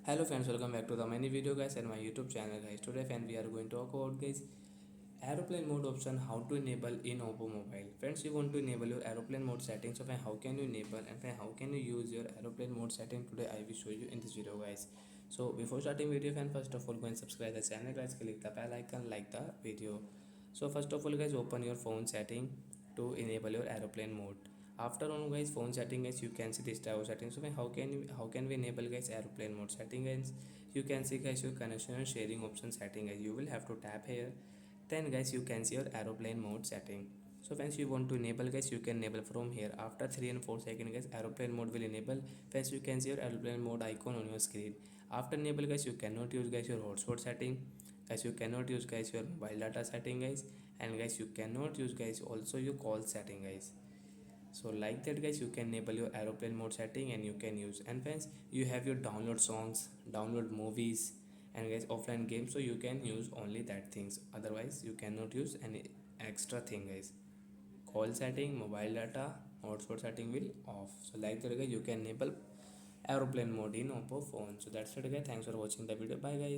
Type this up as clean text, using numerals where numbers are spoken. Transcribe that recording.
Hello friends, welcome back to the many video guys and my YouTube channel guys. Today friend we are going to talk about guys aeroplane mode option, how to enable in Oppo mobile. Friends, you want to enable your aeroplane mode settings, so friend, how can you enable and friend, how can you use your aeroplane mode setting? Today I will show you in this video guys. So before starting video friend, first of all go and subscribe the channel guys, click the bell icon, like the video. So first of all guys, open your phone setting to enable your aeroplane mode. After on guys phone setting guys, you can see this type of settings. So how can we enable guys aeroplane mode setting guys? You can see guys your connection and sharing option setting guys. You will have to tap here, then guys you can see your aeroplane mode setting. So once you want to enable guys, you can enable from here. After 3 and 4 seconds guys, aeroplane mode will enable. Once you can see your aeroplane mode icon on your screen. After enable guys, you cannot use guys your hotspot setting guys, you cannot use guys your mobile data setting guys, and guys you cannot use guys also your call setting guys. So like that guys, you can enable your aeroplane mode setting and you can use. And friends, you have your download songs, download movies, and guys offline games, so you can use only that things, otherwise you cannot use any extra thing guys. Call setting, mobile data, hotspot setting will off. So like that guys, you can enable aeroplane mode in Oppo phone. So that's it guys, thanks for watching the video, bye guys.